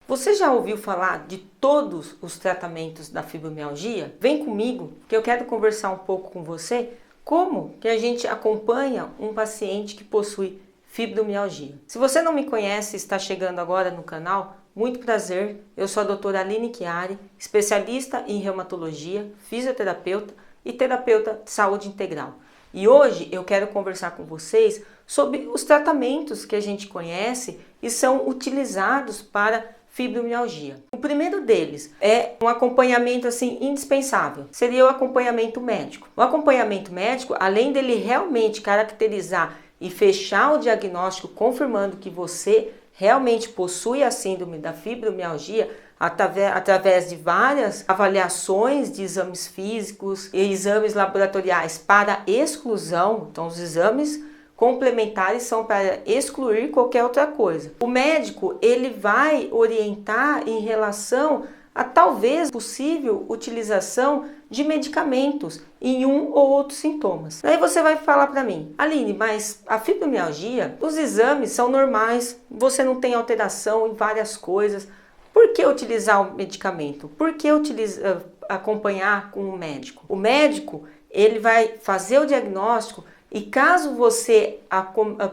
Você já ouviu falar de todos os tratamentos da fibromialgia? Vem comigo que eu quero conversar um pouco com você como que a gente acompanha um paciente que possui fibromialgia. Se você não me conhece e está chegando agora no canal, muito prazer, eu sou a doutora Aline Chiari, especialista em reumatologia, fisioterapeuta e terapeuta de saúde integral. E hoje eu quero conversar com vocês sobre os tratamentos que a gente conhece e são utilizados para fibromialgia. O primeiro deles é um acompanhamento indispensável, seria o acompanhamento médico. O acompanhamento médico, além dele realmente caracterizar e fechar o diagnóstico confirmando que você realmente possui a síndrome da fibromialgia, através de várias avaliações de exames físicos e exames laboratoriais para exclusão, então os exames complementares são para excluir qualquer outra coisa. O médico ele vai orientar em relação a talvez possível utilização de medicamentos em um ou outros sintomas. Aí você vai falar para mim, Aline, mas a fibromialgia, os exames são normais, você não tem alteração em várias coisas. Por que utilizar o medicamento? Por que acompanhar com o médico? O médico ele vai fazer o diagnóstico e caso você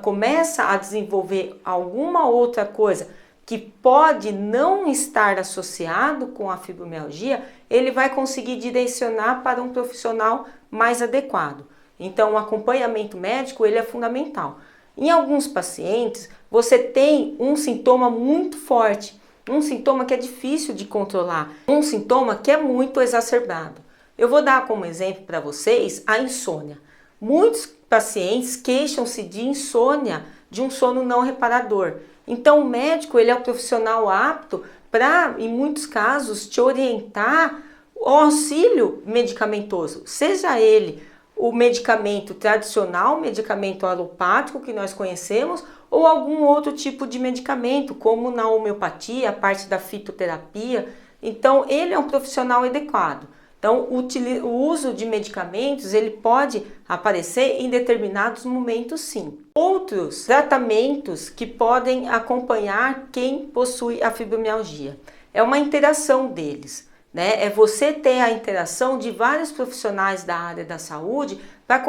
começa a desenvolver alguma outra coisa que pode não estar associado com a fibromialgia, ele vai conseguir direcionar para um profissional mais adequado. Então, o acompanhamento médico ele é fundamental. Em alguns pacientes, você tem um sintoma muito forte, um sintoma que é difícil de controlar, um sintoma que é muito exacerbado. Eu vou dar como exemplo para vocês a insônia. Muitos pacientes queixam-se de insônia, de um sono não reparador. Então o médico ele é o profissional apto para, em muitos casos, te orientar o auxílio medicamentoso, seja ele o medicamento tradicional, medicamento alopático que nós conhecemos, ou algum outro tipo de medicamento, como na homeopatia, a parte da fitoterapia. Então ele é um profissional adequado. Então, o uso de medicamentos ele pode aparecer em determinados momentos, sim. Outros tratamentos que podem acompanhar quem possui a fibromialgia é uma interação deles, né? É você ter a interação de vários profissionais da área da saúde para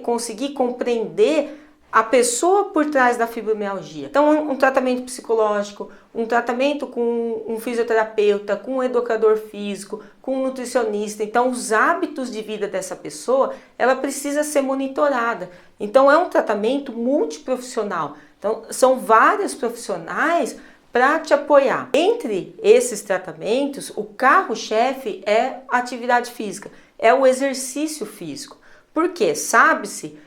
conseguir compreender a pessoa por trás da fibromialgia. Então, um tratamento psicológico, um tratamento com um fisioterapeuta, com um educador físico, com um nutricionista. Então, os hábitos de vida dessa pessoa, ela precisa ser monitorada. Então, é um tratamento multiprofissional. Então, são vários profissionais para te apoiar. Entre esses tratamentos, o carro-chefe é a atividade física, é o exercício físico. Por quê? Sabe-se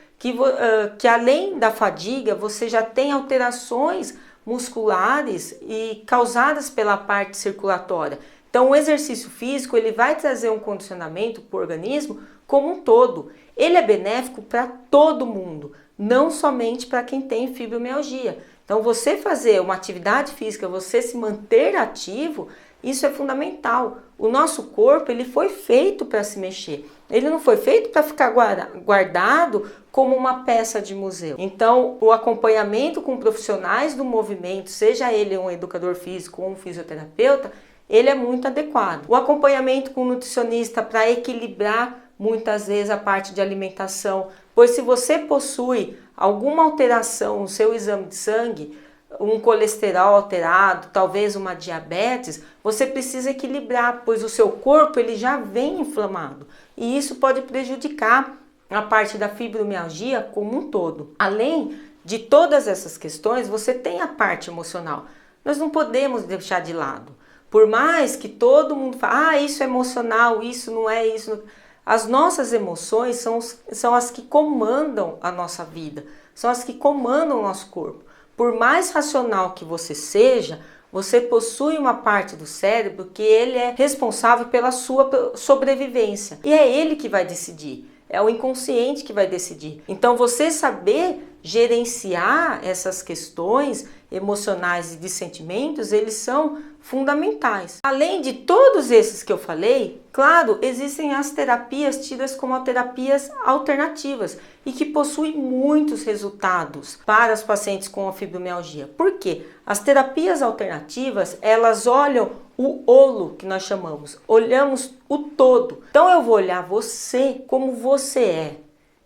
que além da fadiga, você já tem alterações musculares e causadas pela parte circulatória. Então, o exercício físico ele vai trazer um condicionamento para o organismo como um todo. Ele é benéfico para todo mundo, não somente para quem tem fibromialgia. Então, você fazer uma atividade física, você se manter ativo, isso é fundamental. O nosso corpo ele foi feito para se mexer. Ele não foi feito para ficar guardado como uma peça de museu. Então, o acompanhamento com profissionais do movimento, seja ele um educador físico ou um fisioterapeuta, ele é muito adequado. O acompanhamento com o nutricionista para equilibrar muitas vezes a parte de alimentação, pois se você possui alguma alteração no seu exame de sangue, um colesterol alterado, talvez uma diabetes, você precisa equilibrar, pois o seu corpo ele já vem inflamado e isso pode prejudicar a parte da fibromialgia como um todo. Além de todas essas questões, você tem a parte emocional. Nós não podemos deixar de lado. Por mais que todo mundo fale, isso é emocional, isso não é isso. As nossas emoções são as que comandam a nossa vida, são as que comandam o nosso corpo. Por mais racional que você seja, você possui uma parte do cérebro que ele é responsável pela sua sobrevivência. E é ele que vai decidir, é o inconsciente que vai decidir. Então você saber gerenciar essas questões emocionais e de sentimentos, eles são fundamentais. Além de todos esses que eu falei, claro, existem as terapias tidas como terapias alternativas e que possuem muitos resultados para os pacientes com a fibromialgia. Por quê? As terapias alternativas, elas olham o holo, que nós chamamos, olhamos o todo. Então eu vou olhar você como você é.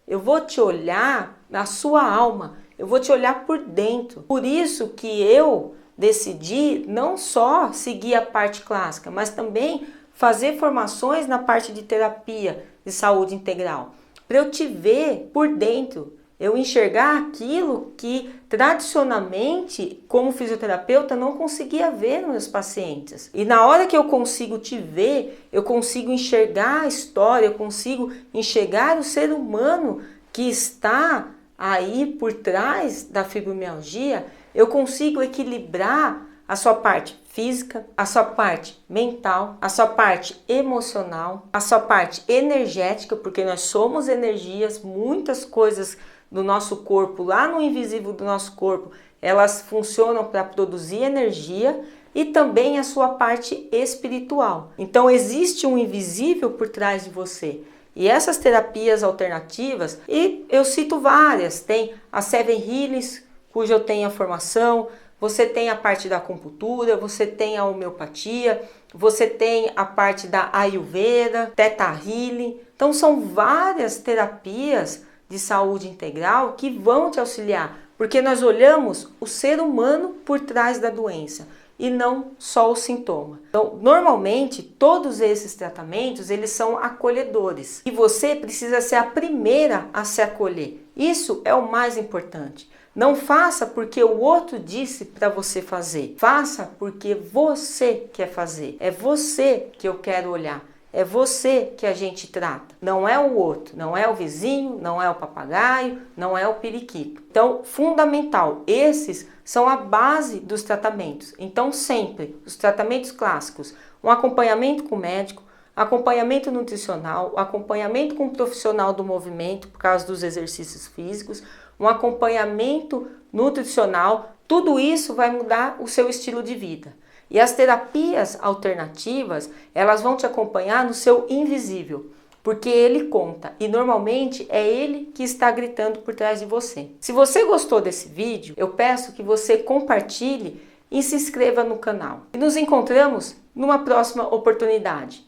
Eu vou te olhar na sua alma, eu vou te olhar por dentro. Por isso que eu decidi não só seguir a parte clássica, mas também fazer formações na parte de terapia de saúde integral, para eu te ver por dentro, eu enxergar aquilo que tradicionalmente, como fisioterapeuta, não conseguia ver nos meus pacientes. E na hora que eu consigo te ver, eu consigo enxergar a história, eu consigo enxergar o ser humano que está aí por trás da fibromialgia, eu consigo equilibrar a sua parte física, a sua parte mental, a sua parte emocional, a sua parte energética, porque nós somos energias, muitas coisas do nosso corpo, lá no invisível do nosso corpo, elas funcionam para produzir energia, e também a sua parte espiritual. Então existe um invisível por trás de você. E essas terapias alternativas, e eu cito várias, tem a Seven Healings, cuja eu tenho a formação, você tem a parte da acupuntura, você tem a homeopatia, você tem a parte da Ayurveda, Theta Healing. Então são várias terapias de saúde integral que vão te auxiliar, porque nós olhamos o ser humano por trás da doença e não só o sintoma. Então, normalmente, todos esses tratamentos, eles são acolhedores. E você precisa ser a primeira a se acolher. Isso é o mais importante. Não faça porque o outro disse para você fazer. Faça porque você quer fazer. É você que eu quero olhar. É você que a gente trata. Não é o outro. Não é o vizinho, não é o papagaio, não é o periquito. Então, fundamental. Esses são a base dos tratamentos. Então, sempre, os tratamentos clássicos, um acompanhamento com o médico, acompanhamento nutricional, acompanhamento com o profissional do movimento, por causa dos exercícios físicos, um acompanhamento nutricional, tudo isso vai mudar o seu estilo de vida. E as terapias alternativas, elas vão te acompanhar no seu invisível, porque ele conta e normalmente é ele que está gritando por trás de você. Se você gostou desse vídeo, eu peço que você compartilhe e se inscreva no canal. E nos encontramos numa próxima oportunidade.